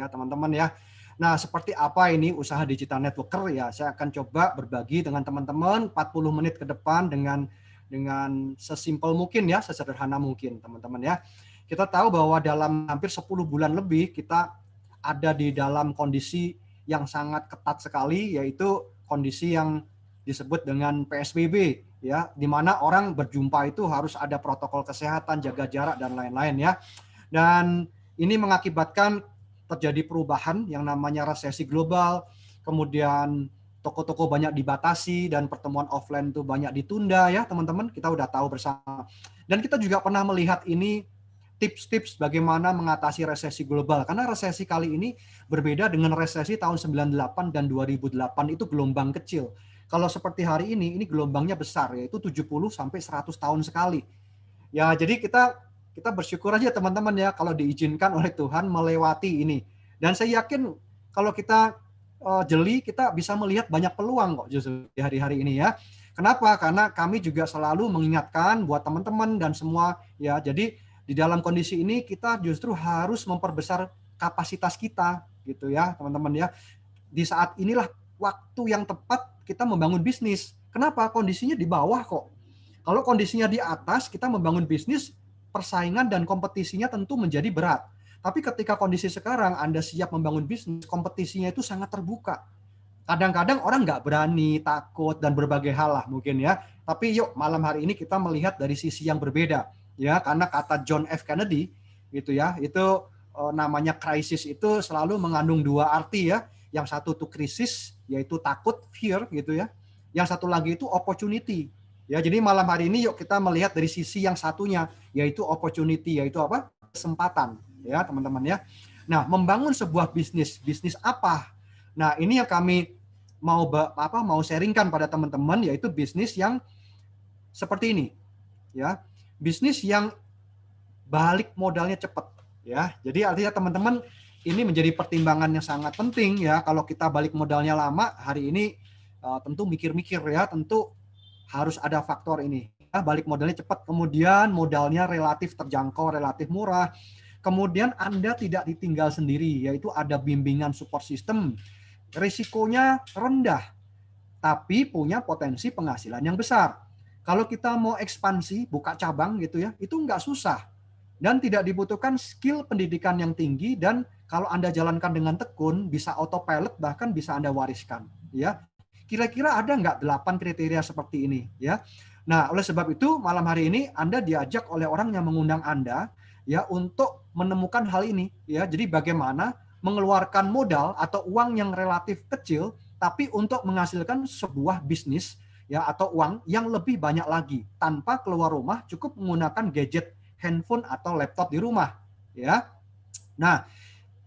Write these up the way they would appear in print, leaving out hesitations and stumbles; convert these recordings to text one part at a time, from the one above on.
ya teman-teman ya. Nah, seperti apa ini usaha digital networker ya? Saya akan coba berbagi dengan teman-teman 40 menit ke depan dengan sesimpel mungkin ya, sesederhana mungkin teman-teman ya. Kita tahu bahwa dalam hampir 10 bulan lebih kita ada di dalam kondisi yang sangat ketat sekali, yaitu kondisi yang disebut dengan PSBB ya, di mana orang berjumpa itu harus ada protokol kesehatan, jaga jarak dan lain-lain ya. Dan ini mengakibatkan terjadi perubahan yang namanya resesi global, kemudian toko-toko banyak dibatasi dan pertemuan offline itu banyak ditunda ya teman-teman, kita udah tahu bersama. Dan kita juga pernah melihat ini tips-tips bagaimana mengatasi resesi global, karena resesi kali ini berbeda dengan resesi tahun 98 dan 2008 itu gelombang kecil. Kalau seperti hari ini gelombangnya besar, yaitu 70 sampai 100 tahun sekali. Ya, jadi kita bersyukur aja teman-teman ya kalau diizinkan oleh Tuhan melewati ini. Dan saya yakin kalau kita jeli, kita bisa melihat banyak peluang kok justru di hari-hari ini ya. Kenapa? Karena kami juga selalu mengingatkan buat teman-teman dan semua ya. Jadi di dalam kondisi ini kita justru harus memperbesar kapasitas kita gitu ya teman-teman ya. Di saat inilah waktu yang tepat kita membangun bisnis. Kenapa? Kondisinya di bawah kok. Kalau kondisinya di atas, kita membangun bisnis, persaingan dan kompetisinya tentu menjadi berat. Tapi ketika kondisi sekarang Anda siap membangun bisnis, kompetisinya itu sangat terbuka. Kadang-kadang orang nggak berani, takut, dan berbagai hal lah mungkin ya. Tapi yuk malam hari ini kita melihat dari sisi yang berbeda. Ya, karena kata John F. Kennedy, gitu ya, itu namanya krisis itu selalu mengandung dua arti ya. Yang satu itu krisis, yaitu takut, fear gitu ya. Yang satu lagi itu opportunity. Ya, jadi malam hari ini yuk kita melihat dari sisi yang satunya, yaitu opportunity, yaitu apa? Kesempatan, ya teman-teman ya. Nah, membangun sebuah bisnis apa? Nah, ini yang kami mau sharingkan pada teman-teman, yaitu bisnis yang seperti ini, ya. Bisnis yang balik modalnya cepat, ya. Jadi artinya teman-teman ini menjadi pertimbangan yang sangat penting ya. Kalau kita balik modalnya lama, hari ini tentu mikir-mikir ya, tentu harus ada faktor ini. Balik modalnya cepat, kemudian modalnya relatif terjangkau, relatif murah. Kemudian Anda tidak ditinggal sendiri, yaitu ada bimbingan support system. Risikonya rendah, tapi punya potensi penghasilan yang besar. Kalau kita mau ekspansi, buka cabang gitu ya, itu nggak susah. Dan tidak dibutuhkan skill pendidikan yang tinggi, dan kalau Anda jalankan dengan tekun, bisa autopilot, bahkan bisa Anda wariskan. Ya, kira-kira ada nggak 8 kriteria seperti ini? Ya, nah oleh sebab itu malam hari ini Anda diajak oleh orang yang mengundang Anda ya untuk menemukan hal ini. Ya, jadi bagaimana mengeluarkan modal atau uang yang relatif kecil, tapi untuk menghasilkan sebuah bisnis ya atau uang yang lebih banyak lagi tanpa keluar rumah, cukup menggunakan gadget handphone atau laptop di rumah ya. Nah,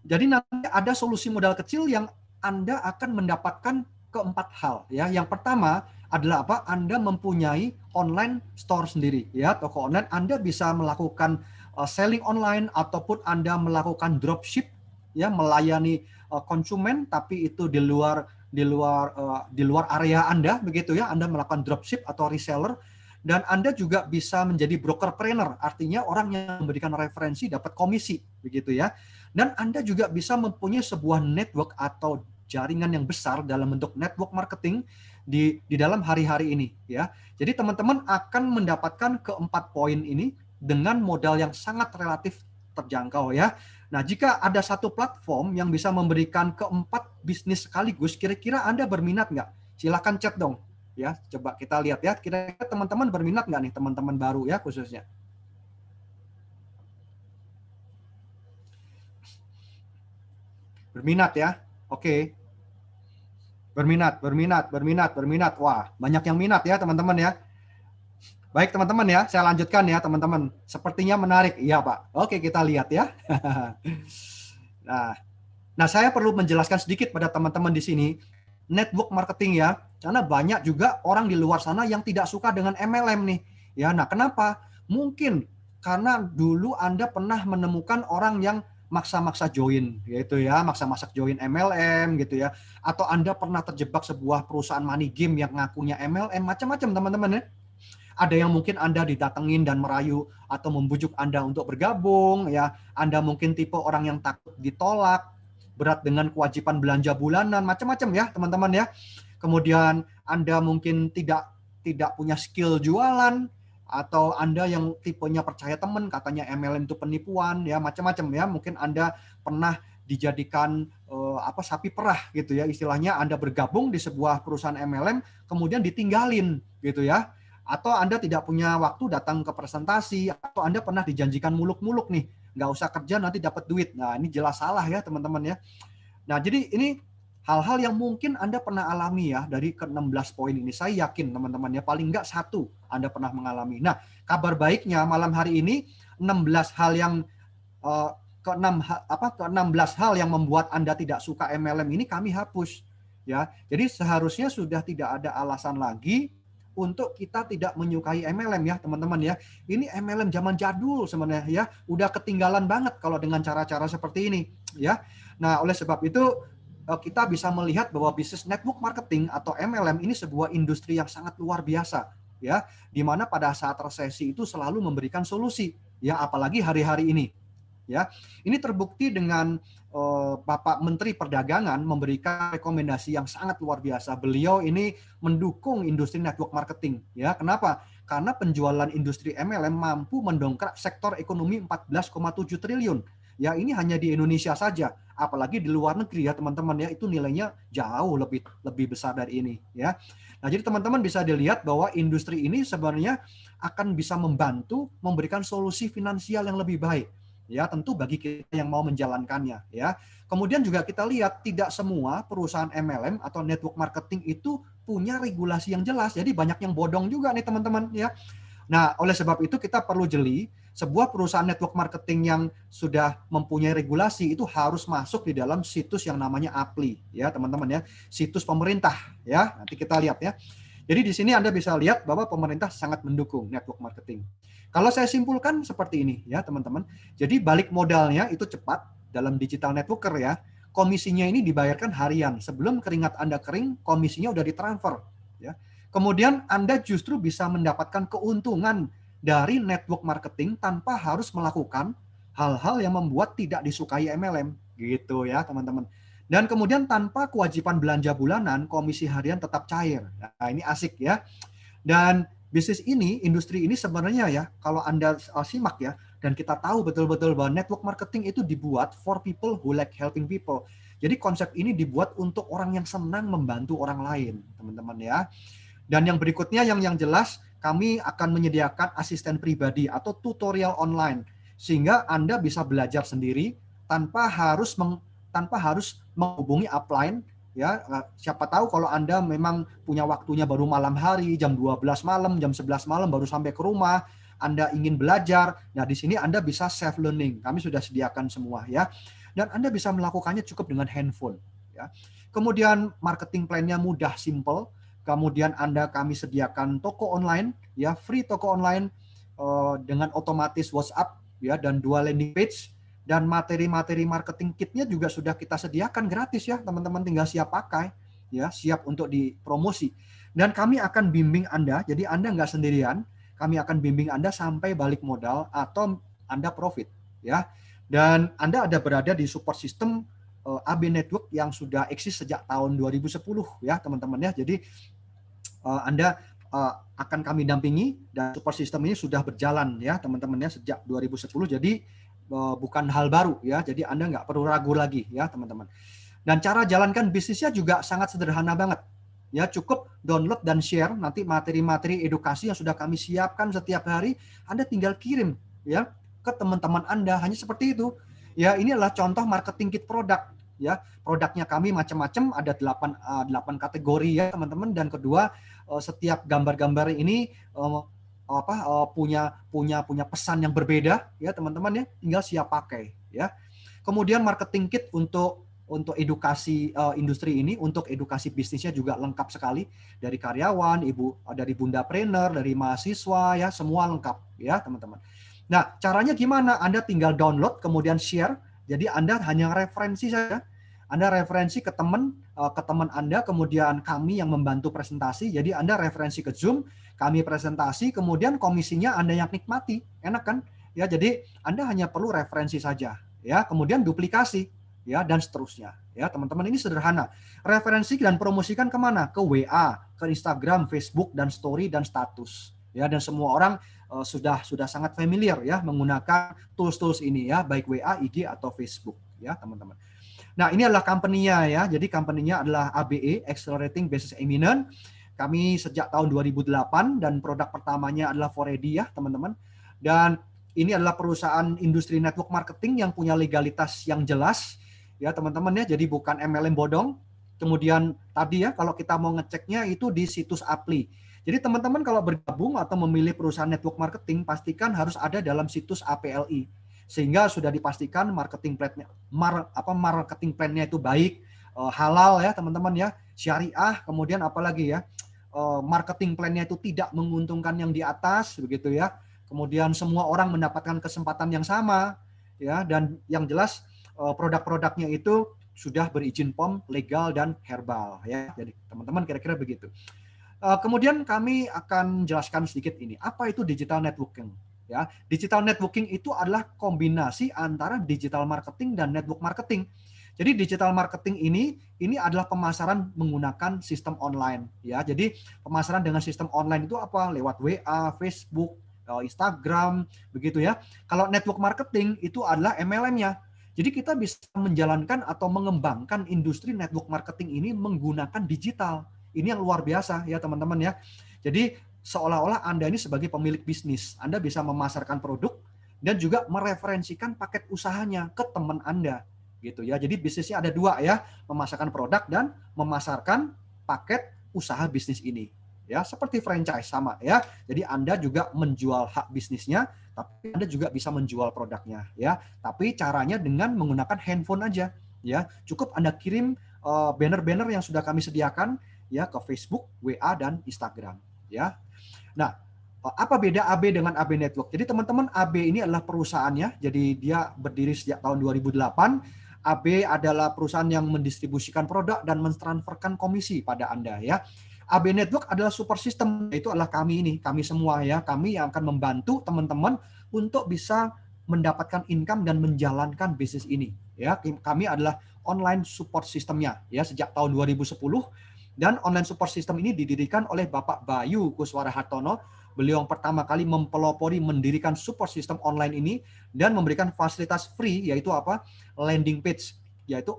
jadi nanti ada solusi modal kecil yang Anda akan mendapatkan keempat hal ya. Yang pertama adalah apa? Anda mempunyai online store sendiri ya, toko online. Anda bisa melakukan selling online ataupun Anda melakukan dropship ya, melayani konsumen tapi itu di luar area Anda begitu ya. Anda melakukan dropship atau reseller. Dan Anda juga bisa menjadi brokerpreneur, artinya orang yang memberikan referensi dapat komisi, begitu ya. Dan Anda juga bisa mempunyai sebuah network atau jaringan yang besar dalam bentuk network marketing di dalam hari-hari ini, ya. Jadi teman-teman akan mendapatkan keempat poin ini dengan modal yang sangat relatif terjangkau, ya. Nah, jika ada satu platform yang bisa memberikan keempat bisnis sekaligus, kira-kira Anda berminat nggak? Silahkan chat dong. Ya, coba kita lihat ya, kira-kira teman-teman berminat nggak nih, teman-teman baru ya khususnya. Berminat ya, oke. Berminat. Wah, banyak yang minat ya teman-teman ya. Baik teman-teman ya, saya lanjutkan ya teman-teman. Sepertinya menarik, iya Pak. Oke, kita lihat ya. Nah, saya perlu menjelaskan sedikit pada teman-teman di sini. Network marketing ya, karena banyak juga orang di luar sana yang tidak suka dengan MLM nih. Ya, nah kenapa? Mungkin karena dulu Anda pernah menemukan orang yang maksa-maksa join, yaitu ya, maksa-maksa join MLM gitu ya. Atau Anda pernah terjebak sebuah perusahaan money game yang ngakunya MLM, macam-macam teman-teman ya. Ada yang mungkin Anda didatengin dan merayu atau membujuk Anda untuk bergabung ya. Anda mungkin tipe orang yang takut ditolak. berat dengan kewajiban belanja bulanan, macam-macam ya teman-teman ya. Kemudian Anda mungkin tidak punya skill jualan, atau Anda yang tipenya percaya teman, katanya MLM itu penipuan, ya macam-macam ya. Mungkin Anda pernah dijadikan sapi perah gitu ya, istilahnya Anda bergabung di sebuah perusahaan MLM kemudian ditinggalin gitu ya. Atau Anda tidak punya waktu datang ke presentasi, atau Anda pernah dijanjikan muluk-muluk nih, nggak usah kerja nanti dapat duit. Nah, ini jelas salah ya teman-teman ya. Nah, jadi ini hal-hal yang mungkin Anda pernah alami ya dari ke-16 poin ini. Saya yakin teman-teman ya, paling nggak satu Anda pernah mengalami. Nah, kabar baiknya malam hari ini 16 hal yang ke-16 hal yang membuat Anda tidak suka MLM ini kami hapus ya. Jadi seharusnya sudah tidak ada alasan lagi untuk kita tidak menyukai MLM ya teman-teman ya. Ini MLM zaman jadul sebenarnya ya, udah ketinggalan banget kalau dengan cara-cara seperti ini ya. Nah, oleh sebab itu kita bisa melihat bahwa bisnis network marketing atau MLM ini sebuah industri yang sangat luar biasa ya, di mana pada saat resesi itu selalu memberikan solusi ya, apalagi hari-hari ini ya. Ini terbukti dengan Bapak Menteri Perdagangan memberikan rekomendasi yang sangat luar biasa. Beliau ini mendukung industri network marketing ya. Kenapa? Karena penjualan industri MLM mampu mendongkrak sektor ekonomi 14,7 triliun. Ya, ini hanya di Indonesia saja, apalagi di luar negeri ya teman-teman ya, itu nilainya jauh lebih besar dari ini ya. Nah, jadi teman-teman bisa dilihat bahwa industri ini sebenarnya akan bisa membantu memberikan solusi finansial yang lebih baik ya, tentu bagi kita yang mau menjalankannya ya. Kemudian juga kita lihat tidak semua perusahaan MLM atau network marketing itu punya regulasi yang jelas, jadi banyak yang bodong juga nih teman-teman ya. Nah, oleh sebab itu kita perlu jeli, sebuah perusahaan network marketing yang sudah mempunyai regulasi itu harus masuk di dalam situs yang namanya APLI ya teman-teman ya, situs pemerintah ya. Nanti kita lihat ya. Jadi di sini Anda bisa lihat bahwa pemerintah sangat mendukung network marketing. Kalau saya simpulkan seperti ini ya teman-teman. Jadi balik modalnya itu cepat dalam digital networker ya. Komisinya ini dibayarkan harian. Sebelum keringat Anda kering, komisinya udah ditransfer ya. Kemudian Anda justru bisa mendapatkan keuntungan dari network marketing tanpa harus melakukan hal-hal yang membuat tidak disukai MLM gitu ya teman-teman. Dan kemudian tanpa kewajiban belanja bulanan, komisi harian tetap cair. Nah, ini asik ya. Dan bisnis ini, industri ini sebenarnya ya, kalau Anda simak ya, dan kita tahu betul-betul bahwa network marketing itu dibuat for people who like helping people. Jadi konsep ini dibuat untuk orang yang senang membantu orang lain, teman-teman ya. Dan yang berikutnya yang jelas, kami akan menyediakan asisten pribadi atau tutorial online sehingga Anda bisa belajar sendiri tanpa harus menghubungi upline ya. Siapa tahu kalau Anda memang punya waktunya baru malam hari, jam 12 malam, jam 11 malam baru sampai ke rumah, Anda ingin belajar. Nah, di sini Anda bisa self learning. Kami sudah sediakan semua ya. Dan Anda bisa melakukannya cukup dengan handphone ya. Kemudian marketing plan-nya mudah, simple. Kemudian kami sediakan toko online, ya free toko online dengan otomatis WhatsApp, ya dan 2 landing page, dan materi-materi marketing kitnya juga sudah kita sediakan gratis ya teman-teman, tinggal siap pakai, ya siap untuk dipromosi. Dan kami akan bimbing Anda, jadi Anda nggak sendirian, kami akan bimbing Anda sampai balik modal atau Anda profit, ya. Dan Anda ada berada di support system AB Network yang sudah eksis sejak tahun 2010 ya teman-teman ya. Jadi Anda akan kami dampingi dan support system ini sudah berjalan ya teman-teman ya sejak 2010. Jadi bukan hal baru ya. Jadi Anda nggak perlu ragu lagi ya teman-teman. Dan cara jalankan bisnisnya juga sangat sederhana banget. Ya, cukup download dan share nanti materi-materi edukasi yang sudah kami siapkan setiap hari. Anda tinggal kirim ya ke teman-teman Anda, hanya seperti itu. Ya, ini adalah contoh marketing kit produk. Ya, produknya kami macam-macam, ada 8 kategori ya teman-teman. Dan kedua, setiap gambar-gambar ini punya pesan yang berbeda ya teman-teman ya, tinggal siap pakai ya. Kemudian marketing kit untuk edukasi industri ini, untuk edukasi bisnisnya juga lengkap sekali, dari karyawan, dari bundapreneur, dari mahasiswa ya, semua lengkap ya teman-teman. Nah, caranya gimana? Anda tinggal download kemudian share. Jadi Anda hanya referensi saja. Anda referensi ke teman Anda, kemudian kami yang membantu presentasi. Jadi Anda referensi ke Zoom, kami presentasi, kemudian komisinya Anda yang nikmati. Enak kan? Ya, jadi Anda hanya perlu referensi saja. Ya, kemudian duplikasi. ya, dan seterusnya. Ya, teman-teman, ini sederhana. Referensi dan promosikan kemana? Ke WA, ke Instagram, Facebook, dan story dan status. Ya, dan semua orang sudah sangat familiar ya menggunakan tools-tools ini ya, baik WA, IG atau Facebook ya, teman-teman. Nah, ini adalah company-nya ya. Jadi company-nya adalah ABE, Accelerating Business Eminent. Kami sejak tahun 2008 dan produk pertamanya adalah Foredi ya, teman-teman. Dan ini adalah perusahaan industri network marketing yang punya legalitas yang jelas ya, teman-teman ya. Jadi bukan MLM bodong. Kemudian tadi ya, kalau kita mau ngeceknya itu di situs Appli. Jadi teman-teman kalau bergabung atau memilih perusahaan network marketing, pastikan harus ada dalam situs APLI. Sehingga sudah dipastikan marketing plan-nya marketing plan-nya itu baik, halal ya teman-teman ya, syariah, kemudian apalagi ya, marketing plan-nya itu tidak menguntungkan yang di atas begitu ya. Kemudian semua orang mendapatkan kesempatan yang sama ya, dan yang jelas produk-produknya itu sudah berizin POM, legal dan herbal ya. Jadi teman-teman kira-kira begitu. Kemudian kami akan jelaskan sedikit ini, apa itu digital networking. Ya, digital networking itu adalah kombinasi antara digital marketing dan network marketing. Jadi digital marketing ini adalah pemasaran menggunakan sistem online ya. Jadi pemasaran dengan sistem online itu apa? Lewat WA, Facebook, Instagram, begitu ya. Kalau network marketing itu adalah MLM-nya. Jadi kita bisa menjalankan atau mengembangkan industri network marketing ini menggunakan digital. Ini yang luar biasa ya teman-teman ya. Jadi seolah-olah Anda ini sebagai pemilik bisnis, Anda bisa memasarkan produk dan juga mereferensikan paket usahanya ke teman Anda, gitu ya. Jadi bisnisnya ada dua ya, memasarkan produk dan memasarkan paket usaha bisnis ini, ya. Seperti franchise sama ya. Jadi Anda juga menjual hak bisnisnya, tapi Anda juga bisa menjual produknya, ya. Tapi caranya dengan menggunakan handphone aja, ya. Cukup Anda kirim banner-banner yang sudah kami sediakan ya ke Facebook, WA dan Instagram, ya. Nah, apa beda AB dengan AB Network? Jadi teman-teman, AB ini adalah perusahaannya. Jadi dia berdiri sejak tahun 2008. AB adalah perusahaan yang mendistribusikan produk dan mentransferkan komisi pada Anda ya. AB Network adalah super system, itu adalah kami ini, kami semua ya. Kami yang akan membantu teman-teman untuk bisa mendapatkan income dan menjalankan bisnis ini ya. Kami adalah online support systemnya ya sejak tahun 2010. Dan online support system ini didirikan oleh Bapak Bayu Kuswara Hartono. Beliau yang pertama kali mempelopori mendirikan support system online ini dan memberikan fasilitas free, yaitu apa? Landing page, yaitu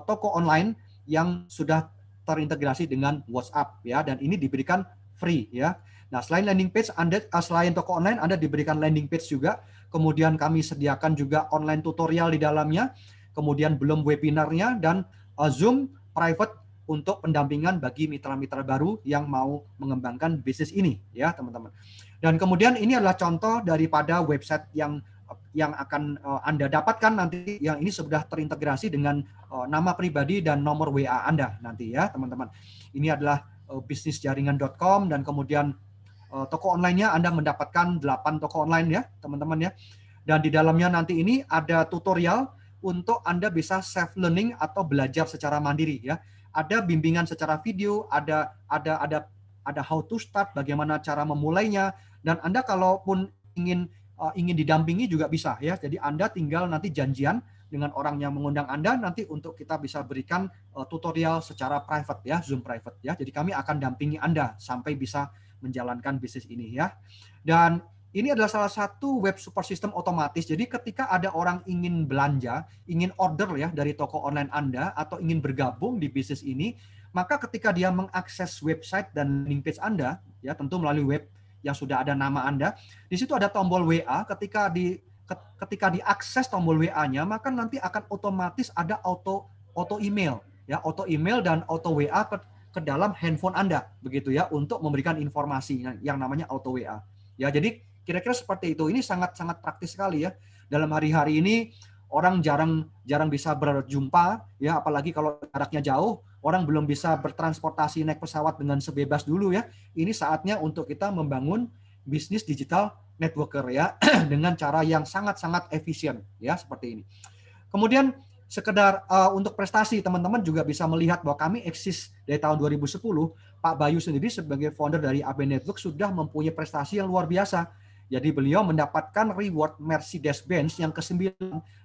toko online yang sudah terintegrasi dengan WhatsApp ya, dan ini diberikan free ya. Nah, selain landing page, selain toko online, Anda diberikan landing page juga. Kemudian kami sediakan juga online tutorial di dalamnya. Kemudian belum webinarnya dan Zoom private untuk pendampingan bagi mitra-mitra baru yang mau mengembangkan bisnis ini ya teman-teman. Dan kemudian ini adalah contoh daripada website yang akan Anda dapatkan nanti, yang ini sudah terintegrasi dengan nama pribadi dan nomor WA Anda nanti ya teman-teman. Ini adalah bisnisjaringan.com dan kemudian toko online-nya Anda mendapatkan 8 toko online ya teman-teman ya. Dan di dalamnya nanti ini ada tutorial untuk Anda bisa self learning atau belajar secara mandiri ya. Ada bimbingan secara video, ada how to start, bagaimana cara memulainya, dan Anda kalaupun ingin didampingi juga bisa ya. Jadi Anda tinggal nanti janjian dengan orang yang mengundang Anda nanti untuk kita bisa berikan tutorial secara private ya, Zoom private ya. Jadi kami akan dampingi Anda sampai bisa menjalankan bisnis ini ya. Dan ini adalah salah satu web support system otomatis. Jadi ketika ada orang ingin belanja, ingin order ya dari toko online Anda atau ingin bergabung di bisnis ini, maka ketika dia mengakses website dan landing page Anda, ya tentu melalui web yang sudah ada nama Anda, di situ ada tombol WA. Ketika diakses tombol WA-nya, maka nanti akan otomatis ada auto email, ya auto email dan auto WA ke dalam handphone Anda, begitu ya, untuk memberikan informasi yang namanya auto WA. Ya, jadi kira-kira seperti itu. Ini sangat-sangat praktis sekali ya. Dalam hari-hari ini orang jarang bisa berjumpa ya, apalagi kalau jaraknya jauh, orang belum bisa bertransportasi naik pesawat dengan sebebas dulu ya. Ini saatnya untuk kita membangun bisnis digital networker ya dengan cara yang sangat-sangat efisien ya, seperti ini. Kemudian sekedar untuk prestasi, teman-teman juga bisa melihat bahwa kami eksis dari tahun 2010. Pak Bayu sendiri sebagai founder dari AB Network sudah mempunyai prestasi yang luar biasa. Jadi beliau mendapatkan reward Mercedes-Benz yang ke-9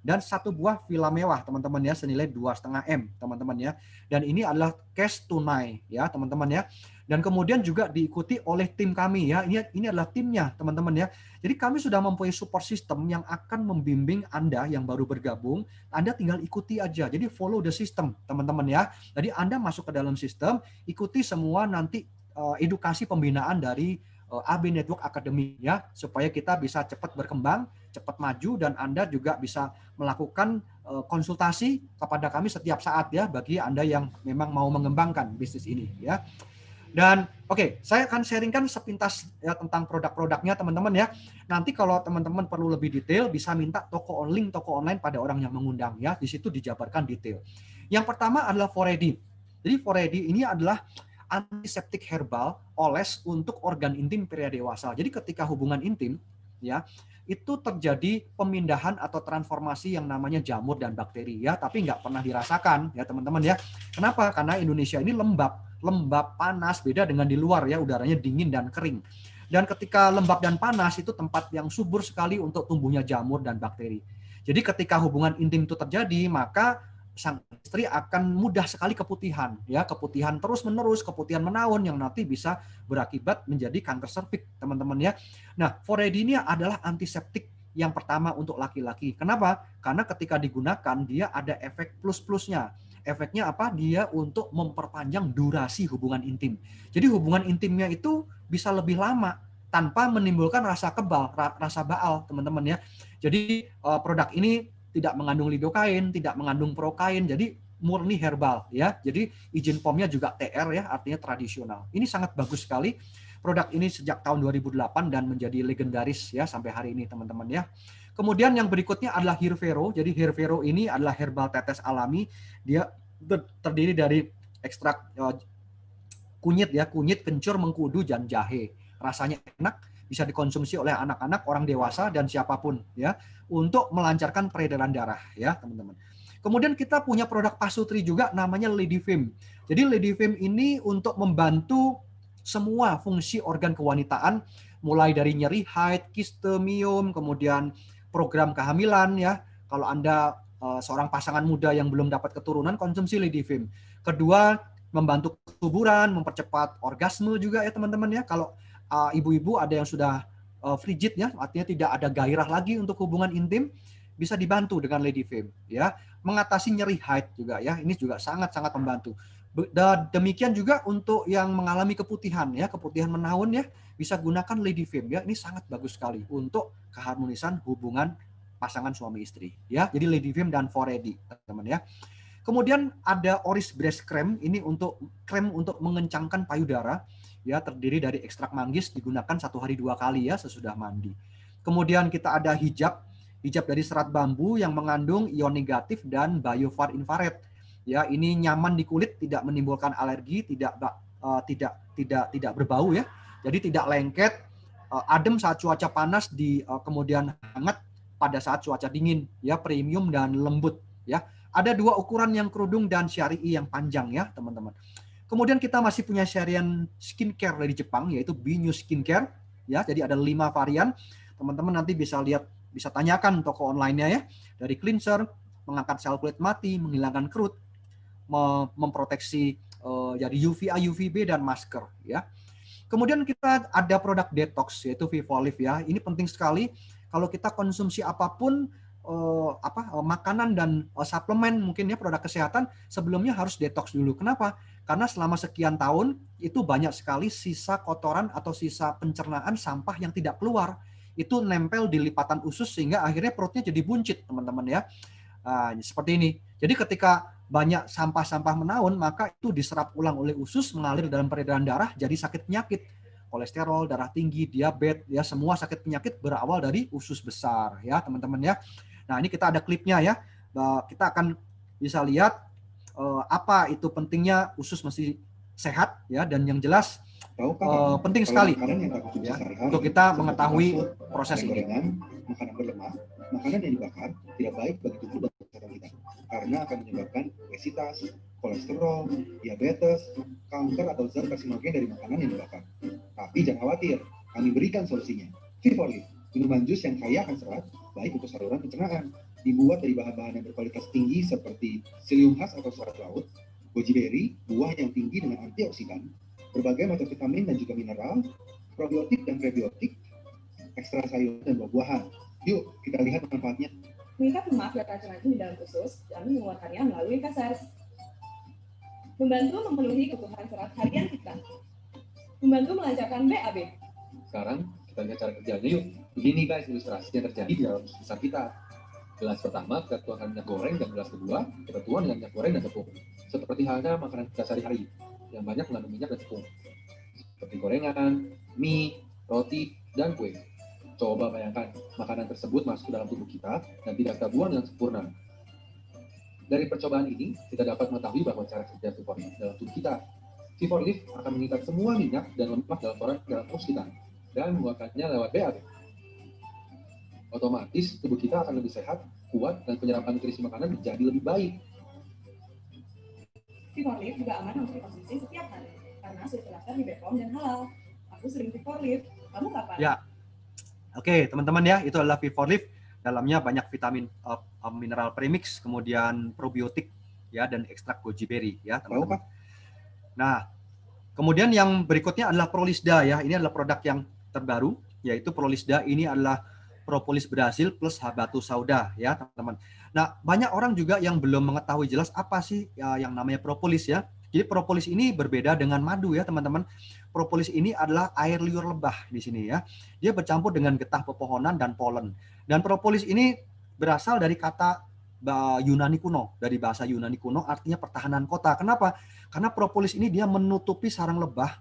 dan 1 buah villa mewah, teman-teman ya, senilai 2,5 M, teman-teman ya. Dan ini adalah cash tunai ya, teman-teman ya. Dan kemudian juga diikuti oleh tim kami ya. Ini adalah timnya, teman-teman ya. Jadi kami sudah mempunyai support system yang akan membimbing Anda yang baru bergabung. Anda tinggal ikuti aja. Jadi follow the system, teman-teman ya. Jadi Anda masuk ke dalam sistem, ikuti semua nanti edukasi pembinaan dari AB Network Academy ya, supaya kita bisa cepat berkembang, cepat maju, dan Anda juga bisa melakukan konsultasi kepada kami setiap saat ya, bagi Anda yang memang mau mengembangkan bisnis ini ya. Dan oke, saya akan sharingkan sepintas ya tentang produk-produknya teman-teman ya. Nanti kalau teman-teman perlu lebih detail bisa minta link toko online pada orang yang mengundang ya. Di situ dijabarkan detail. Yang pertama adalah Foredi. Jadi Foredi ini adalah antiseptik herbal oles untuk organ intim pria dewasa. Jadi ketika hubungan intim ya, itu terjadi pemindahan atau transformasi yang namanya jamur dan bakteri ya, tapi nggak pernah dirasakan ya teman-teman ya. Kenapa? Karena Indonesia ini lembab panas, beda dengan di luar ya, udaranya dingin dan kering. Dan ketika lembab dan panas itu tempat yang subur sekali untuk tumbuhnya jamur dan bakteri. Jadi ketika hubungan intim itu terjadi, maka sang istri akan mudah sekali keputihan ya, keputihan terus menerus, keputihan menaun yang nanti bisa berakibat menjadi kanker serviks, teman-teman ya. Nah, Foredi ini adalah antiseptik yang pertama untuk laki-laki. Kenapa? Karena ketika digunakan dia ada efek plus-plusnya. Efeknya apa? Dia untuk memperpanjang durasi hubungan intim. Jadi hubungan intimnya itu bisa lebih lama tanpa menimbulkan rasa kebal, rasa baal, teman-teman ya. Jadi produk ini tidak mengandung lidokain, tidak mengandung prokain, jadi murni herbal ya. Jadi izin POM-nya juga TR ya, artinya tradisional. Ini sangat bagus sekali. Produk ini sejak tahun 2008 dan menjadi legendaris ya sampai hari ini, teman-teman ya. Kemudian yang berikutnya adalah Hirvero. Jadi Hirvero ini adalah herbal tetes alami. Dia terdiri dari ekstrak kunyit ya, kunyit, kencur, mengkudu, dan jahe. Rasanya enak, bisa dikonsumsi oleh anak-anak, orang dewasa, dan siapapun ya, untuk melancarkan peredaran darah ya teman-teman. Kemudian kita punya produk pasutri juga namanya Lady Fem. Jadi Lady Fem ini untuk membantu semua fungsi organ kewanitaan, mulai dari nyeri haid, kiste, miom, kemudian program kehamilan ya. Kalau Anda seorang pasangan muda yang belum dapat keturunan, konsumsi Lady Fem. Kedua, membantu kesuburan, mempercepat orgasme juga ya teman-teman ya. Kalau ibu-ibu ada yang sudah frigid ya, artinya tidak ada gairah lagi untuk hubungan intim, bisa dibantu dengan Lady Fem ya. Mengatasi nyeri haid juga ya, ini juga sangat-sangat membantu. Dan demikian juga untuk yang mengalami keputihan ya, keputihan menaun ya, bisa gunakan Lady Fem ya. Ini sangat bagus sekali untuk keharmonisan hubungan pasangan suami istri ya. Jadi Lady Fem dan Foredi teman-teman ya. Kemudian ada Oris Breast Cream, ini untuk krem untuk mengencangkan payudara, ya terdiri dari ekstrak manggis, digunakan 1 hari 2 kali ya sesudah mandi. Kemudian kita ada hijab dari serat bambu yang mengandung ion negatif dan biofar infrared. Ya, ini nyaman di kulit, tidak menimbulkan alergi, tidak berbau ya. Jadi tidak lengket, adem saat cuaca panas, kemudian hangat pada saat cuaca dingin, ya premium dan lembut ya. Ada 2 ukuran yang kerudung dan syari'i yang panjang ya teman-teman. Kemudian kita masih punya serian skincare dari Jepang yaitu Binyu Skincare ya. Jadi ada 5 varian. Teman-teman nanti bisa lihat, bisa tanyakan toko online-nya ya. Dari cleanser, mengangkat sel kulit mati, menghilangkan kerut, memproteksi dari UVA, UVB dan masker ya. Kemudian kita ada produk detox yaitu Vivolive ya. Ini penting sekali kalau kita konsumsi apapun makanan dan suplemen mungkin ya, produk kesehatan, sebelumnya harus detox dulu. Kenapa? Karena selama sekian tahun itu banyak sekali sisa kotoran atau sisa pencernaan sampah yang tidak keluar. Itu nempel di lipatan usus sehingga akhirnya perutnya jadi buncit, teman-teman ya. Seperti ini. Jadi ketika banyak sampah-sampah menaun, maka itu diserap ulang oleh usus, mengalir dalam peredaran darah, jadi sakit penyakit. Kolesterol, darah tinggi, diabetes, ya semua sakit penyakit berawal dari usus besar ya teman-teman ya. Nah, ini kita ada klipnya ya. Kita akan bisa lihat apa itu pentingnya usus mesti sehat ya, dan yang jelas penting sekali ya untuk kita mengetahui proses ini. Makanan berlemak, makanan yang dibakar tidak baik bagi tubuh dan kesehatan kita karena akan menyebabkan obesitas, kolesterol, diabetes, kanker atau zat karsinogen dari makanan yang dibakar. Tapi jangan khawatir, kami berikan solusinya. Vivolive Minuman jus yang kaya akan serat, baik untuk saluran pencernaan. Dibuat dari bahan-bahan yang berkualitas tinggi seperti psyllium husk atau serat laut, goji berry, buah yang tinggi dengan antioksidan, berbagai macam vitamin dan juga mineral, probiotik dan prebiotik, ekstra sayur dan buah-buahan. Yuk, kita lihat manfaatnya. Mengikat lemak dan racun-racun di dalam usus dan mengeluarkannya melalui feses. Membantu memenuhi kebutuhan serat harian kita. Membantu melancarkan BAB. Sekarang kita lihat cara kerjanya yuk. Begini guys ilustrasi yang terjadi di dalam besar kita. Gelas pertama kita tuangkan minyak goreng dan gelas kedua kita tuang dengan minyak goreng dan tepung. Seperti halnya makanan kita sehari-hari yang banyak mengandung minyak dan tepung. Seperti gorengan, mie, roti, dan kue. Coba bayangkan makanan tersebut masuk ke dalam tubuh kita dan tidak kita buang dengan sempurna. Dari percobaan ini, kita dapat mengetahui bahwa cara kerja V4 dalam tubuh kita. V4 Lift akan mengikat semua minyak dan lemak dalam tubuh kita dan mengeluarkannya lewat BAB. Otomatis tubuh kita akan lebih sehat, kuat, dan penyerapan nutrisi makanan menjadi lebih baik. V4 Lift juga aman untuk dikonsumsi setiap hari karena sudah terdaftar di BPOM dan halal. Aku sering V4 Lift. Kamu kapan? Ya. Oke, teman-teman ya, itu adalah V4 Lift. Dalamnya banyak vitamin mineral premix, kemudian probiotik ya dan ekstrak goji berry ya, teman-teman. Nah, kemudian yang berikutnya adalah Prolisda ya. Ini adalah produk yang terbaru, yaitu Prolisda ini adalah propolis Brazil plus habatus sauda ya, teman-teman. Nah, banyak orang juga yang belum mengetahui jelas apa sih ya, yang namanya propolis ya. Jadi propolis ini berbeda dengan madu ya, teman-teman. Propolis ini adalah air liur lebah di sini ya. Dia bercampur dengan getah pepohonan dan polen. Dan propolis ini berasal dari kata Yunani kuno, dari bahasa Yunani kuno artinya pertahanan kota. Kenapa? Karena propolis ini dia menutupi sarang lebah,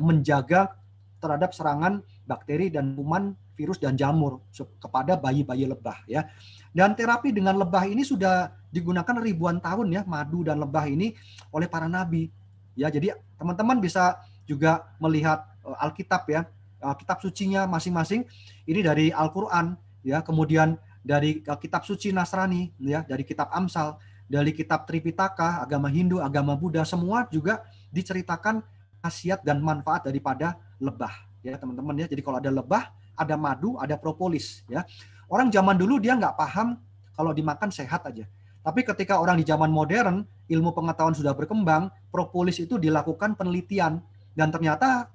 menjaga terhadap serangan bakteri dan kuman, virus dan jamur kepada bayi-bayi lebah ya. Dan terapi dengan lebah ini sudah digunakan ribuan tahun ya, madu dan lebah ini oleh para nabi. Ya, jadi teman-teman bisa juga melihat Alkitab ya, kitab sucinya masing-masing. Ini dari Al-Qur'an ya, kemudian dari kitab suci Nasrani ya, dari kitab Amsal, dari kitab Tripitaka, agama Hindu, agama Buddha, semua juga diceritakan khasiat dan manfaat daripada lebah ya, teman-teman ya. Jadi kalau ada lebah, ada madu, ada propolis ya. Orang zaman dulu dia nggak paham kalau dimakan sehat aja. Tapi ketika orang di zaman modern, ilmu pengetahuan sudah berkembang, propolis itu dilakukan penelitian dan ternyata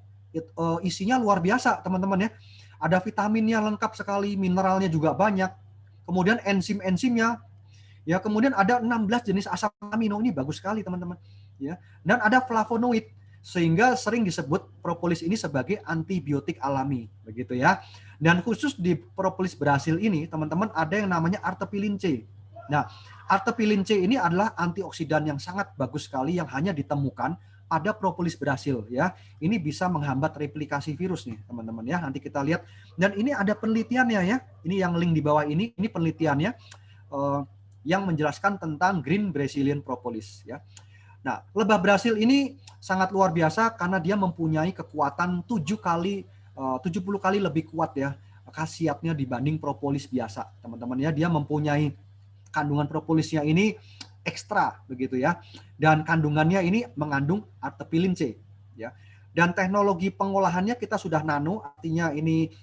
isinya luar biasa, teman-teman ya. Ada vitaminnya lengkap sekali, mineralnya juga banyak. Kemudian enzim-enzimnya ya, kemudian ada 16 jenis asam amino, ini bagus sekali, teman-teman ya. Dan ada flavonoid sehingga sering disebut propolis ini sebagai antibiotik alami, begitu ya. Dan khusus di propolis Brazil ini, teman-teman, ada yang namanya artepilin C. Nah, artepilin C ini adalah antioksidan yang sangat bagus sekali yang hanya ditemukan pada propolis Brazil ya. Ini bisa menghambat replikasi virus nih, teman-teman ya. Nanti kita lihat. Dan ini ada penelitiannya ya. Ini yang link di bawah ini penelitiannya yang menjelaskan tentang Green Brazilian Propolis ya. Nah, lebah Brazil ini sangat luar biasa karena dia mempunyai kekuatan 70 kali lebih kuat ya khasiatnya dibanding propolis biasa, teman-teman ya. Dia mempunyai kandungan propolisnya ini ekstra begitu ya. Dan kandungannya ini mengandung artepilin C ya. Dan teknologi pengolahannya kita sudah nano, artinya ini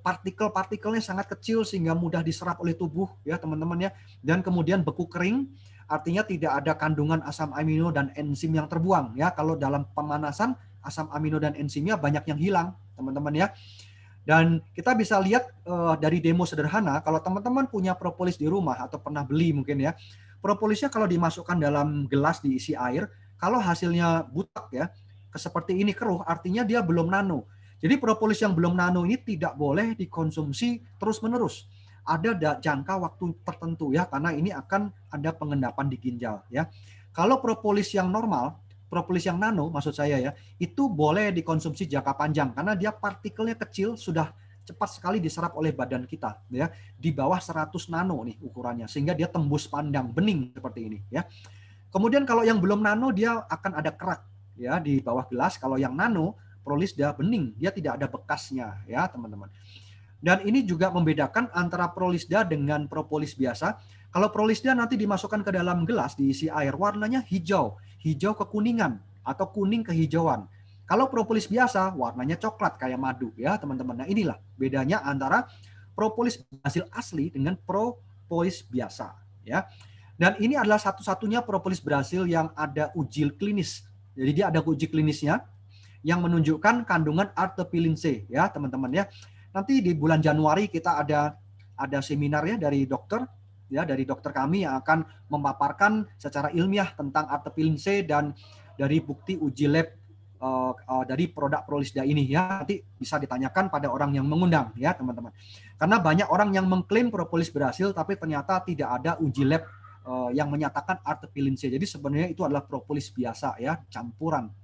partikel-partikelnya sangat kecil sehingga mudah diserap oleh tubuh ya, teman-teman ya. Dan kemudian beku kering, artinya tidak ada kandungan asam amino dan enzim yang terbuang ya. Kalau dalam pemanasan asam amino dan enzimnya banyak yang hilang, teman-teman ya. Dan kita bisa lihat dari demo sederhana, kalau teman-teman punya propolis di rumah atau pernah beli mungkin ya, propolisnya kalau dimasukkan dalam gelas diisi air, kalau hasilnya butek ya, seperti ini keruh, artinya dia belum nano. Jadi propolis yang belum nano ini tidak boleh dikonsumsi terus-menerus. Ada jangka waktu tertentu ya, karena ini akan ada pengendapan di ginjal ya. Kalau propolis yang normal, propolis yang nano maksud saya ya, itu boleh dikonsumsi jangka panjang karena dia partikelnya kecil, sudah cepat sekali diserap oleh badan kita ya, di bawah 100 nano nih ukurannya, sehingga dia tembus pandang, bening seperti ini ya. Kemudian kalau yang belum nano dia akan ada kerak ya di bawah gelas. Kalau yang nano Prolisda bening, dia tidak ada bekasnya ya, teman-teman. Dan ini juga membedakan antara Prolisda dengan propolis biasa. Kalau Prolisda nanti dimasukkan ke dalam gelas diisi air, warnanya hijau kekuningan atau kuning kehijauan. Kalau propolis biasa warnanya coklat kayak madu ya teman-teman. Nah inilah bedanya antara propolis berhasil asli dengan propolis biasa ya. Dan ini adalah satu-satunya propolis berhasil yang ada uji klinis. Jadi dia ada uji klinisnya yang menunjukkan kandungan artepilin C ya teman-teman ya. Nanti di bulan Januari kita ada seminar ya dari dokter ya, dari dokter kami yang akan memaparkan secara ilmiah tentang artepilin C dan dari bukti uji lab dari produk Prolisda ini ya. Nanti bisa ditanyakan pada orang yang mengundang ya teman-teman. Karena banyak orang yang mengklaim propolis berhasil tapi ternyata tidak ada uji lab yang menyatakan artepilin C. Jadi sebenarnya itu adalah propolis biasa ya, campuran.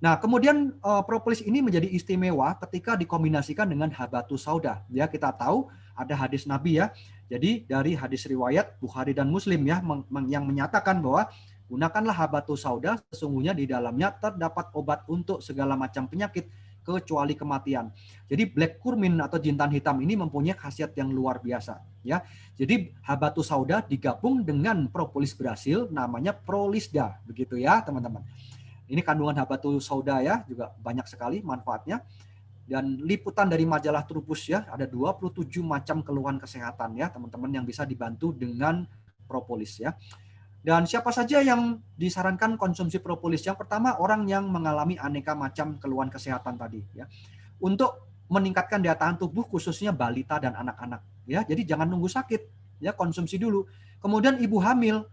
Nah, kemudian propolis ini menjadi istimewa ketika dikombinasikan dengan habatus sauda. Ya, kita tahu ada hadis Nabi ya. Jadi dari hadis riwayat Bukhari dan Muslim ya yang menyatakan bahwa gunakanlah habatus sauda, sesungguhnya di dalamnya terdapat obat untuk segala macam penyakit kecuali kematian. Jadi black curcumin atau jintan hitam ini mempunyai khasiat yang luar biasa ya. Jadi habatus sauda digabung dengan propolis berhasil namanya Prolisda begitu ya, teman-teman. Ini kandungan habatus sauda ya, juga banyak sekali manfaatnya. Dan liputan dari majalah Trubus ya, ada 27 macam keluhan kesehatan ya, teman-teman yang bisa dibantu dengan propolis ya. Dan siapa saja yang disarankan konsumsi propolis? Yang pertama orang yang mengalami aneka macam keluhan kesehatan tadi ya. Untuk meningkatkan daya tahan tubuh khususnya balita dan anak-anak ya. Jadi jangan nunggu sakit ya, konsumsi dulu. Kemudian ibu hamil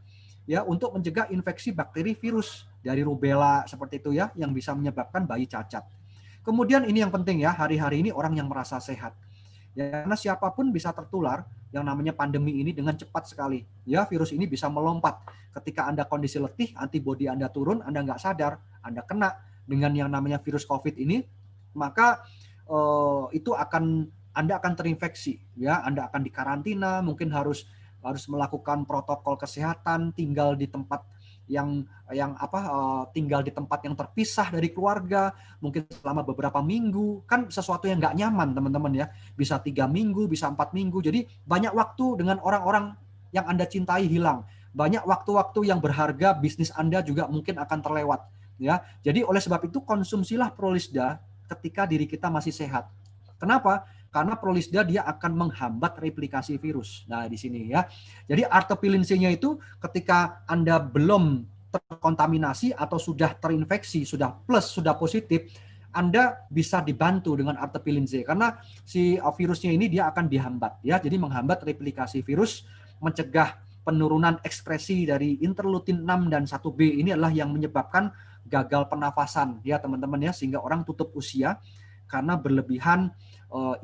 ya untuk mencegah infeksi bakteri virus dari rubella seperti itu ya yang bisa menyebabkan bayi cacat. Kemudian ini yang penting ya, hari-hari ini orang yang merasa sehat. Ya, karena siapapun bisa tertular yang namanya pandemi ini dengan cepat sekali. Ya, virus ini bisa melompat. Ketika Anda kondisi letih, antibodi Anda turun, Anda nggak sadar, Anda kena dengan yang namanya virus COVID ini, maka itu Anda akan terinfeksi. Ya, Anda akan dikarantina, mungkin harus melakukan protokol kesehatan, tinggal di tempat tinggal di tempat yang terpisah dari keluarga, mungkin selama beberapa minggu, kan sesuatu yang nggak nyaman teman-teman ya, bisa 3 minggu, bisa 4 minggu, jadi banyak waktu dengan orang-orang yang Anda cintai hilang, banyak waktu-waktu yang berharga, bisnis Anda juga mungkin akan terlewat ya. Jadi oleh sebab itu konsumsilah Prolisda ketika diri kita masih sehat. Kenapa? Karena Prolisda dia akan menghambat replikasi virus. Nah, di sini ya. Jadi artepilin C-nya itu ketika Anda belum terkontaminasi atau sudah terinfeksi, sudah plus, sudah positif, Anda bisa dibantu dengan artepilin C karena si virusnya ini dia akan dihambat ya. Jadi menghambat replikasi virus, mencegah penurunan ekspresi dari interleukin 6 dan 1B ini adalah yang menyebabkan gagal pernafasan ya, teman-teman ya, sehingga orang tutup usia karena berlebihan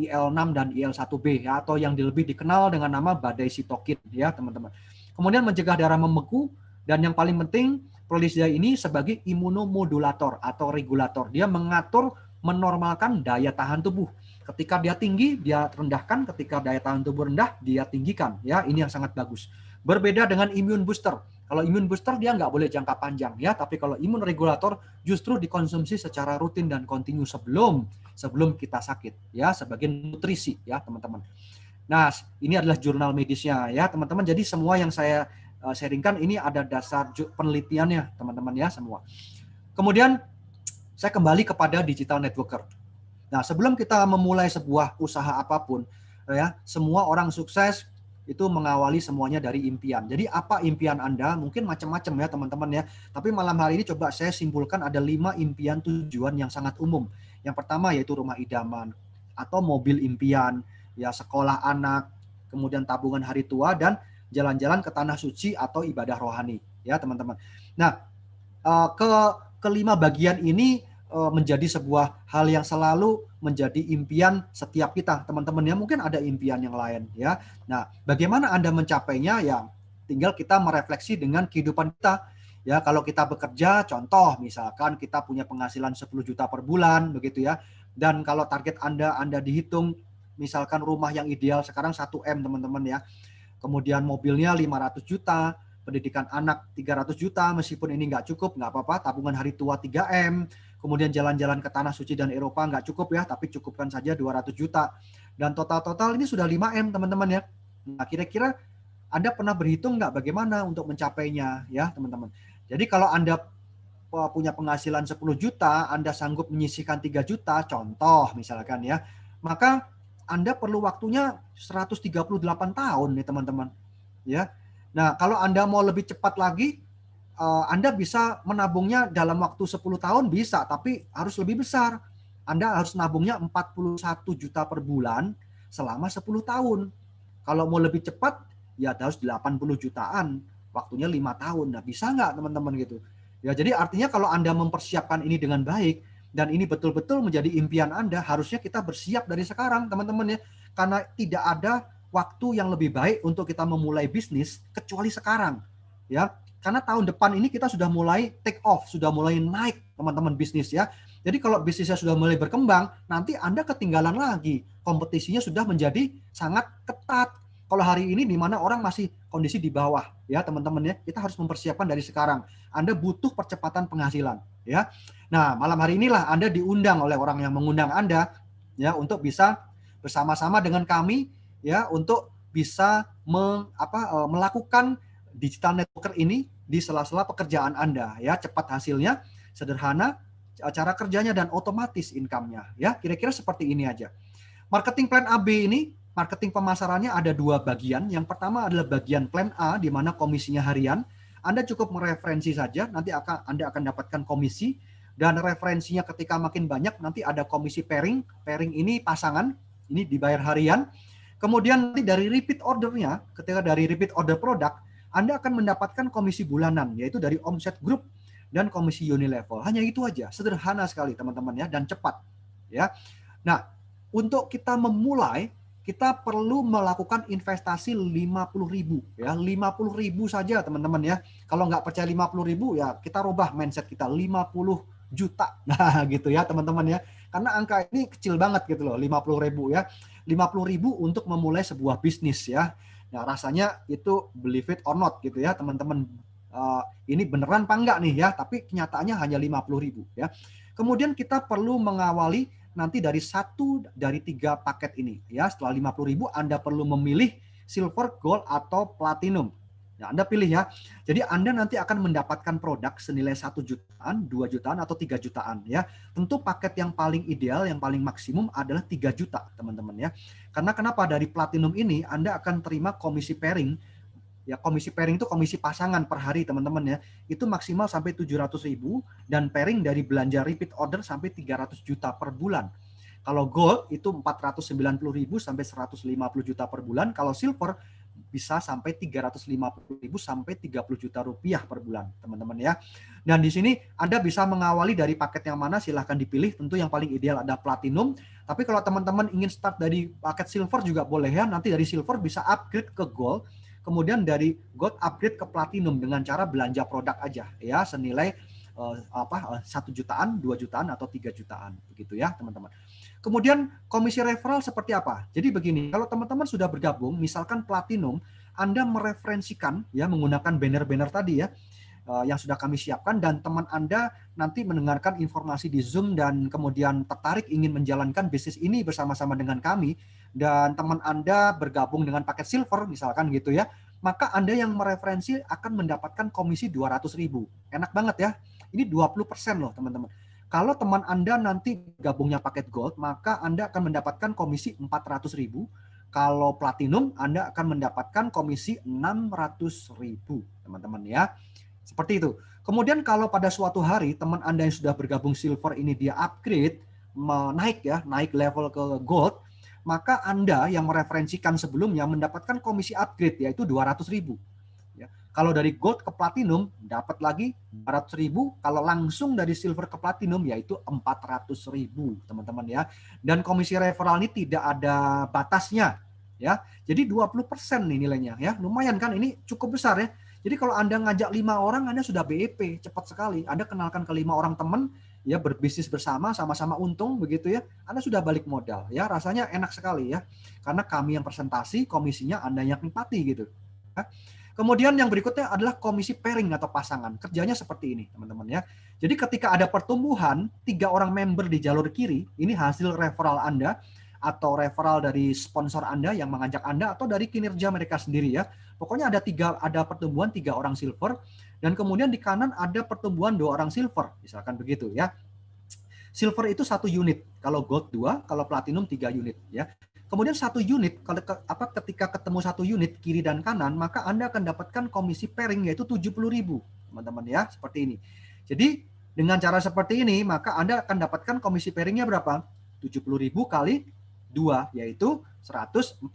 IL-6 dan IL-1B ya, atau yang lebih dikenal dengan nama badai sitokin ya teman-teman. Kemudian mencegah darah membeku, dan yang paling penting Prolisda ini sebagai imunomodulator atau regulator. Dia mengatur, menormalkan daya tahan tubuh. Ketika dia tinggi, dia rendahkan. Ketika daya tahan tubuh rendah, dia tinggikan. Ya, ini yang sangat bagus. Berbeda dengan imun booster. Kalau imun booster dia nggak boleh jangka panjang ya, tapi kalau imun regulator justru dikonsumsi secara rutin dan kontinu sebelum kita sakit ya, sebagai nutrisi ya teman-teman. Nah, ini adalah jurnal medisnya ya teman-teman. Jadi semua yang saya sharingkan ini ada dasar penelitiannya teman-teman ya semua. Kemudian saya kembali kepada digital networker. Nah, sebelum kita memulai sebuah usaha apapun ya, semua orang sukses itu mengawali semuanya dari impian. Jadi apa impian Anda? Mungkin macam-macam ya teman-teman ya. Tapi malam hari ini coba saya simpulkan ada 5 impian tujuan yang sangat umum. Yang pertama yaitu rumah idaman atau mobil impian, ya sekolah anak, kemudian tabungan hari tua dan jalan-jalan ke tanah suci atau ibadah rohani ya teman-teman. Nah, kelima bagian ini menjadi sebuah hal yang selalu menjadi impian setiap kita teman-teman ya. Mungkin ada impian yang lain ya. Nah, bagaimana Anda mencapainya ya, tinggal kita merefleksi dengan kehidupan kita ya. Kalau kita bekerja, contoh misalkan kita punya penghasilan 10 juta per bulan begitu ya, dan kalau target Anda dihitung misalkan rumah yang ideal sekarang 1M teman-teman ya, kemudian mobilnya 500 juta, pendidikan anak 300 juta, meskipun ini nggak cukup, nggak apa-apa, tabungan hari tua 3M, kemudian jalan-jalan ke tanah suci dan Eropa nggak cukup ya, tapi cukupkan saja 200 juta. Dan total ini sudah 5M teman-teman ya. Nah, kira-kira Anda pernah berhitung nggak bagaimana untuk mencapainya ya teman-teman. Jadi kalau Anda punya penghasilan 10 juta, Anda sanggup menyisihkan 3 juta, contoh misalkan ya, maka Anda perlu waktunya 138 tahun nih teman-teman. Ya. Nah, kalau Anda mau lebih cepat lagi, Anda bisa menabungnya dalam waktu 10 tahun bisa, tapi harus lebih besar. Anda harus nabungnya 41 juta per bulan selama 10 tahun. Kalau mau lebih cepat, ya harus 80 jutaan. Waktunya 5 tahun. Nah, bisa nggak teman-teman gitu? Ya, jadi artinya kalau Anda mempersiapkan ini dengan baik, dan ini betul-betul menjadi impian Anda, harusnya kita bersiap dari sekarang teman-teman ya. Karena tidak ada waktu yang lebih baik untuk kita memulai bisnis kecuali sekarang. Ya, karena tahun depan ini kita sudah mulai take off, sudah mulai naik teman-teman bisnis ya. Jadi kalau bisnisnya sudah mulai berkembang, nanti Anda ketinggalan lagi. Kompetisinya sudah menjadi sangat ketat. Kalau hari ini di mana orang masih kondisi di bawah ya teman-teman ya, kita harus mempersiapkan dari sekarang. Anda butuh percepatan penghasilan ya. Nah, malam hari inilah Anda diundang oleh orang yang mengundang Anda ya untuk bisa bersama-sama dengan kami ya untuk bisa melakukan digital networker ini di sela-sela pekerjaan Anda ya, cepat hasilnya, sederhana cara kerjanya dan otomatis income-nya ya. Kira-kira seperti ini aja. Marketing plan AB ini, marketing pemasarannya ada 2 bagian. Yang pertama adalah bagian plan A di mana komisinya harian. Anda cukup mereferensi saja, nanti Anda akan dapatkan komisi. Dan referensinya ketika makin banyak, nanti ada komisi pairing. Pairing ini pasangan, ini dibayar harian. Kemudian nanti dari repeat ordernya, ketika dari repeat order produk, Anda akan mendapatkan komisi bulanan, yaitu dari omset grup dan komisi unilevel. Hanya itu aja, sederhana sekali teman-teman ya, dan cepat. Ya. Nah, untuk kita memulai, kita perlu melakukan investasi 50.000 ya, 50.000 saja teman-teman ya. Kalau nggak percaya 50.000 ya kita rubah mindset kita 50 juta. Nah, gitu ya teman-teman ya. Karena angka ini kecil banget gitu loh, 50.000 ya. 50.000 untuk memulai sebuah bisnis ya. Nah, rasanya itu believe it or not gitu ya teman-teman. Ini beneran apa enggak nih ya, tapi kenyataannya hanya 50.000 ya. Kemudian kita perlu mengawali nanti dari 1 dari 3 paket ini ya. Setelah 50.000 Anda perlu memilih silver, gold atau platinum. Nah, Anda pilih ya. Jadi Anda nanti akan mendapatkan produk senilai 1 jutaan, 2 jutaan atau 3 jutaan ya. Tentu paket yang paling ideal, yang paling maksimum adalah 3 juta, teman-teman ya. Karena kenapa? Dari platinum ini Anda akan terima komisi pairing. Ya, komisi pairing itu komisi pasangan per hari, teman-teman ya. Itu maksimal sampai 700.000 dan pairing dari belanja repeat order sampai 300 juta per bulan. Kalau gold itu 490.000 sampai 150 juta per bulan. Kalau silver bisa sampai 350.000 sampai 30 juta rupiah per bulan, teman-teman ya. Dan di sini Anda bisa mengawali dari paket yang mana, silahkan dipilih. Tentu yang paling ideal ada platinum. Tapi kalau teman-teman ingin start dari paket silver juga boleh ya. Nanti dari silver bisa upgrade ke gold. Kemudian dari gold upgrade ke platinum dengan cara belanja produk aja ya, senilai 1 jutaan, 2 jutaan atau 3 jutaan begitu ya, teman-teman. Kemudian komisi referral seperti apa? Jadi begini, kalau teman-teman sudah bergabung, misalkan platinum, Anda mereferensikan ya menggunakan banner-banner tadi ya, yang sudah kami siapkan, dan teman Anda nanti mendengarkan informasi di Zoom dan kemudian tertarik ingin menjalankan bisnis ini bersama-sama dengan kami, dan teman Anda bergabung dengan paket silver misalkan gitu ya, maka Anda yang mereferensi akan mendapatkan komisi 200.000. Enak banget ya. Ini 20% loh teman-teman. Kalau teman Anda nanti gabungnya paket gold, maka Anda akan mendapatkan komisi 400.000. Kalau platinum, Anda akan mendapatkan komisi 600.000, teman-teman ya. Seperti itu. Kemudian kalau pada suatu hari teman Anda yang sudah bergabung silver ini dia upgrade, naik ya, naik level ke gold, maka Anda yang mereferensikan sebelumnya mendapatkan komisi upgrade yaitu 200.000. Kalau dari gold ke platinum dapat lagi 400.000, kalau langsung dari silver ke platinum yaitu 400.000, teman-teman ya. Dan komisi referral ini tidak ada batasnya ya. Jadi 20% nih nilainya ya. Lumayan kan, ini cukup besar ya. Jadi kalau Anda ngajak 5 orang Anda sudah BEP, cepat sekali. Anda kenalkan ke 5 orang teman ya, berbisnis bersama, sama-sama untung begitu ya. Anda sudah balik modal ya. Rasanya enak sekali ya. Karena kami yang presentasi, komisinya Anda yang nikmati gitu. Ya. Kemudian yang berikutnya adalah komisi pairing atau pasangan. Kerjanya seperti ini, teman-teman ya. Jadi ketika ada pertumbuhan, 3 orang member di jalur kiri, ini hasil referral Anda atau referral dari sponsor Anda yang mengajak Anda atau dari kinerja mereka sendiri ya. Pokoknya ada pertumbuhan 3 orang silver Dan kemudian di kanan ada pertumbuhan 2 orang silver, misalkan begitu ya. Silver itu 1 unit, kalau gold 2, kalau platinum 3 unit ya. Kemudian 1 unit, ketika ketemu 1 unit kiri dan kanan, maka Anda akan dapatkan komisi pairing yaitu 70.000, teman-teman ya, seperti ini. Jadi dengan cara seperti ini, maka Anda akan dapatkan komisi pairingnya berapa? 70.000 kali 2, yaitu 140.000,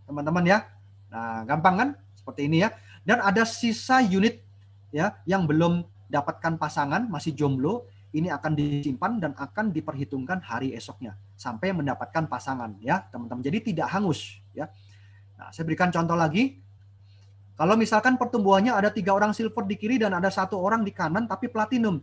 teman-teman ya. Nah, gampang kan? Seperti ini ya. Dan ada sisa unit ya yang belum dapatkan pasangan, masih jomblo. Ini akan disimpan dan akan diperhitungkan hari esoknya sampai mendapatkan pasangan ya teman-teman. Jadi tidak hangus ya. Nah, saya berikan contoh lagi. Kalau misalkan pertumbuhannya ada 3 orang silver di kiri dan ada 1 orang di kanan tapi platinum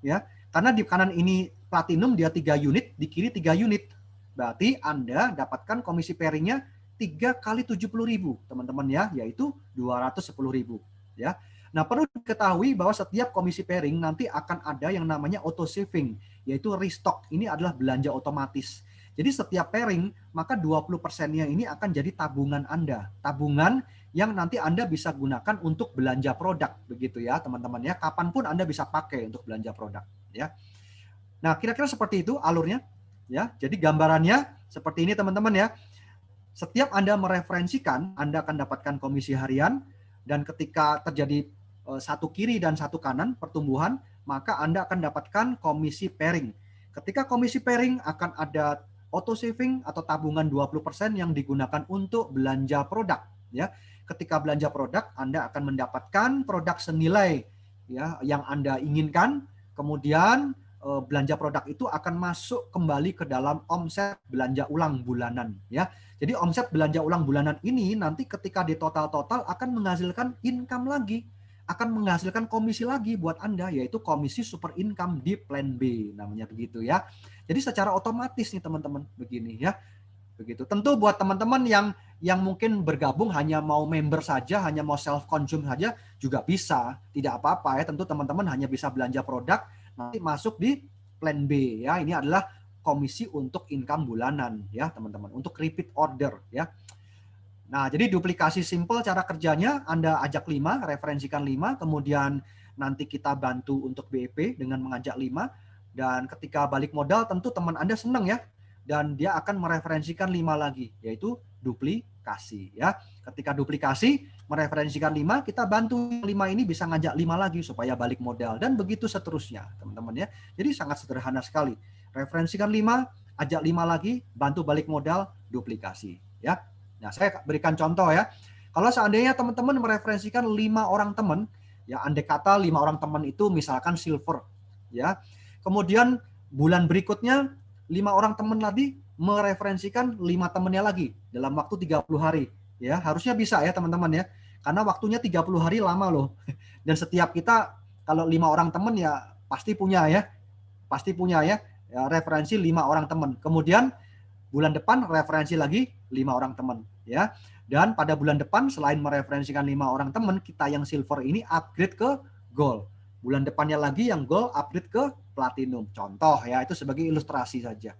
ya. Karena di kanan ini platinum dia 3 unit, di kiri 3 unit. Berarti Anda dapatkan komisi pairingnya 3 kali 70.000 teman-teman ya, yaitu 210.000 ya. Nah, perlu diketahui bahwa setiap komisi pairing nanti akan ada yang namanya auto saving, yaitu restock. Ini adalah belanja otomatis. Jadi setiap pairing, maka 20%-nya ini akan jadi tabungan Anda. Tabungan yang nanti Anda bisa gunakan untuk belanja produk. Begitu ya, teman-teman ya. Kapanpun Anda bisa pakai untuk belanja produk. Ya. Nah, kira-kira seperti itu alurnya. Ya. Jadi gambarannya seperti ini, teman-teman ya. Setiap Anda mereferensikan, Anda akan dapatkan komisi harian. Dan ketika terjadi 1 kiri dan 1 kanan pertumbuhan, maka Anda akan dapatkan komisi pairing. Ketika komisi pairing akan ada auto saving atau tabungan 20% yang digunakan untuk belanja produk ya. Ketika belanja produk, Anda akan mendapatkan produk senilai ya yang Anda inginkan. Kemudian belanja produk itu akan masuk kembali ke dalam omset belanja ulang bulanan ya. Jadi omset belanja ulang bulanan ini nanti ketika di total-total akan menghasilkan income lagi. Akan menghasilkan komisi lagi buat Anda, yaitu komisi super income di plan B, namanya begitu ya. Jadi secara otomatis nih teman-teman, begini ya. Begitu. Tentu buat teman-teman yang mungkin bergabung hanya mau member saja, hanya mau self consume saja juga bisa, tidak apa-apa ya. Tentu teman-teman hanya bisa belanja produk nanti masuk di plan B ya. Ini adalah komisi untuk income bulanan ya, teman-teman, untuk repeat order ya. Nah, jadi duplikasi simple cara kerjanya, Anda ajak 5, referensikan 5, kemudian nanti kita bantu untuk BEP dengan mengajak 5, dan ketika balik modal tentu teman Anda senang ya, dan dia akan mereferensikan 5 lagi, yaitu duplikasi ya. Ketika duplikasi, mereferensikan 5, kita bantu 5 ini bisa ngajak 5 lagi supaya balik modal, dan begitu seterusnya teman-teman ya. Jadi sangat sederhana sekali, referensikan 5, ajak 5 lagi, bantu balik modal, duplikasi ya. Nah, saya berikan contoh ya. Kalau seandainya teman-teman mereferensikan 5 orang teman, ya andai kata 5 orang teman itu misalkan silver, ya. Kemudian bulan berikutnya 5 orang teman lagi mereferensikan 5 temannya lagi dalam waktu 30 hari, ya. Harusnya bisa ya teman-teman ya. Karena waktunya 30 hari lama loh. Dan setiap kita kalau 5 orang teman ya pasti punya ya. Pasti punya ya, referensi 5 orang teman. Kemudian bulan depan referensi lagi 5 orang teman ya. Dan pada bulan depan selain mereferensikan 5 orang teman, kita yang silver ini upgrade ke gold. Bulan depannya lagi yang gold upgrade ke platinum. Contoh ya, itu sebagai ilustrasi saja.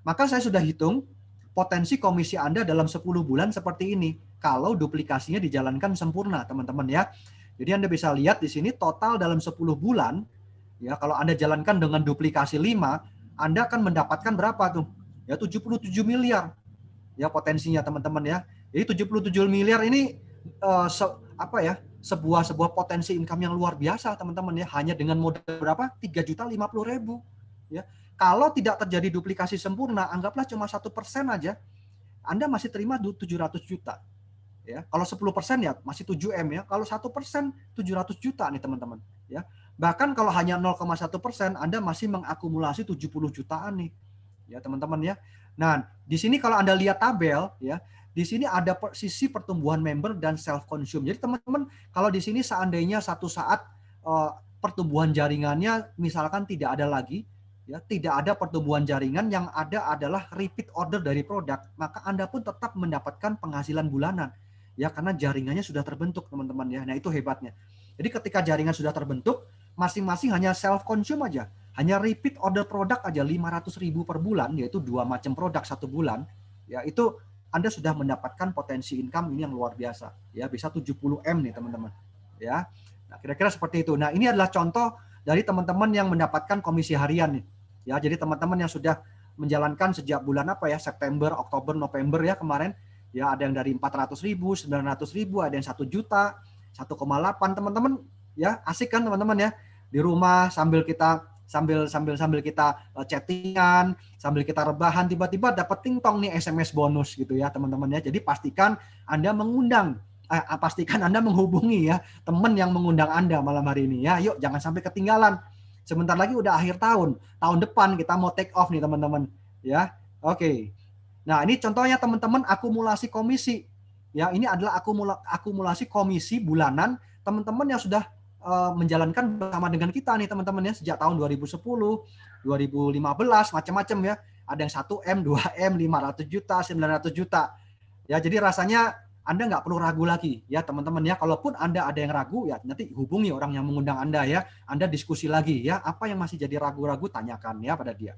Maka saya sudah hitung potensi komisi Anda dalam 10 bulan seperti ini kalau duplikasinya dijalankan sempurna, teman-teman ya. Jadi Anda bisa lihat di sini total dalam 10 bulan ya, kalau Anda jalankan dengan duplikasi 5, Anda akan mendapatkan berapa tuh? Ya 77 miliar. Ya potensinya teman-teman ya. Jadi 77 miliar ini sebuah potensi income yang luar biasa teman-teman ya. Hanya dengan modal berapa? 3.050.000 ya. Kalau tidak terjadi duplikasi sempurna, anggaplah cuma 1% aja, Anda masih terima 700 juta. Ya, kalau 10% ya masih 7M ya. Kalau 1% 700 juta nih teman-teman ya. Bahkan kalau hanya 0,1%, Anda masih mengakumulasi 70 jutaan nih. Ya, teman-teman ya. Nah, di sini kalau Anda lihat tabel ya, di sini ada sisi pertumbuhan member dan self consume. Jadi teman-teman, kalau di sini seandainya satu saat pertumbuhan jaringannya misalkan tidak ada lagi, ya, tidak ada pertumbuhan jaringan, yang ada adalah repeat order dari produk, maka Anda pun tetap mendapatkan penghasilan bulanan. Ya, karena jaringannya sudah terbentuk, teman-teman ya. Nah, itu hebatnya. Jadi ketika jaringan sudah terbentuk, masing-masing hanya self consume aja. Hanya repeat order produk aja 500.000 per bulan, yaitu 2 macam produk 1 bulan, ya itu Anda sudah mendapatkan potensi income ini yang luar biasa, ya bisa 70M nih teman-teman, ya. Nah, kira-kira seperti itu. Nah, ini adalah contoh dari teman-teman yang mendapatkan komisi harian nih. Ya, jadi teman-teman yang sudah menjalankan sejak bulan apa ya, September, Oktober, November ya kemarin. Ya, ada yang dari 400.000, 900.000, ada yang 1 juta, 1,8 teman-teman. Ya, asik kan teman-teman ya. Di rumah sambil kita chattingan, sambil kita rebahan, tiba-tiba dapat ting-tong nih SMS bonus gitu ya teman-teman ya. Jadi pastikan Anda menghubungi ya teman yang mengundang Anda malam hari ini ya. Yuk jangan sampai ketinggalan. Sebentar lagi udah akhir tahun. Tahun depan kita mau take off nih teman-teman ya. Oke. Nah, ini contohnya teman-teman akumulasi komisi. Ya, ini adalah akumulasi komisi bulanan teman-teman yang sudah menjalankan bersama dengan kita nih teman-teman ya sejak tahun 2010, 2015 macam-macam ya. Ada yang 1M, 2M, 500 juta, 900 juta. Ya, jadi rasanya Anda nggak perlu ragu lagi ya teman-teman ya. Kalaupun Anda ada yang ragu ya nanti hubungi orang yang mengundang Anda ya. Anda diskusi lagi ya. Apa yang masih jadi ragu-ragu tanyakan ya pada dia.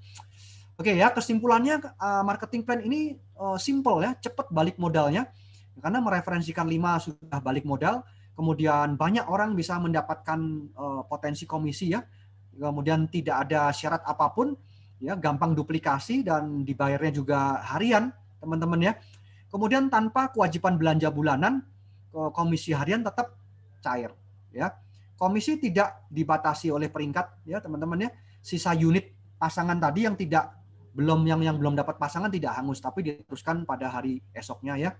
Oke ya, kesimpulannya marketing plan ini simple ya, cepat balik modalnya. Karena mereferensikan 5 sudah balik modal. Kemudian banyak orang bisa mendapatkan potensi komisi ya. Kemudian tidak ada syarat apapun ya, gampang duplikasi dan dibayarnya juga harian, teman-teman ya. Kemudian tanpa kewajiban belanja bulanan, komisi harian tetap cair ya. Komisi tidak dibatasi oleh peringkat ya, teman-teman ya. Sisa unit pasangan tadi yang belum dapat pasangan tidak hangus tapi diteruskan pada hari esoknya ya.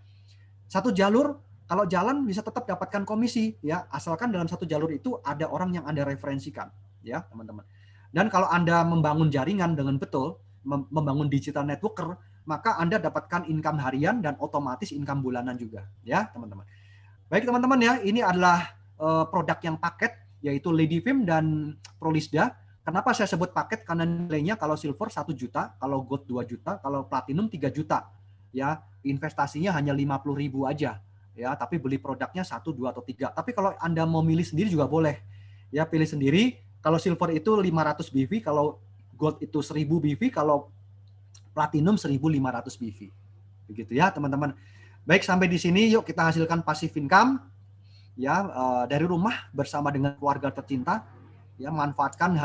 Satu jalur kalau jalan bisa tetap dapatkan komisi ya, asalkan dalam satu jalur itu ada orang yang Anda referensikan ya, teman-teman. Dan kalau Anda membangun jaringan dengan betul, membangun digital networker, maka Anda dapatkan income harian dan otomatis income bulanan juga ya, teman-teman. Baik teman-teman ya, ini adalah produk yang paket yaitu Ladyfim dan Prolisda. Kenapa saya sebut paket? Karena nilainya kalau silver 1 juta, kalau gold 2 juta, kalau platinum 3 juta. Ya, investasinya hanya 50.000 aja. Ya, tapi beli produknya 1, 2 atau 3. Tapi kalau Anda mau milih sendiri juga boleh. Ya, pilih sendiri. Kalau silver itu 500 BV, kalau gold itu 1000 BV, kalau platinum 1500 BV. Begitu ya, teman-teman. Baik, sampai di sini yuk kita hasilkan passive income ya dari rumah bersama dengan keluarga tercinta. Ya, manfaatkan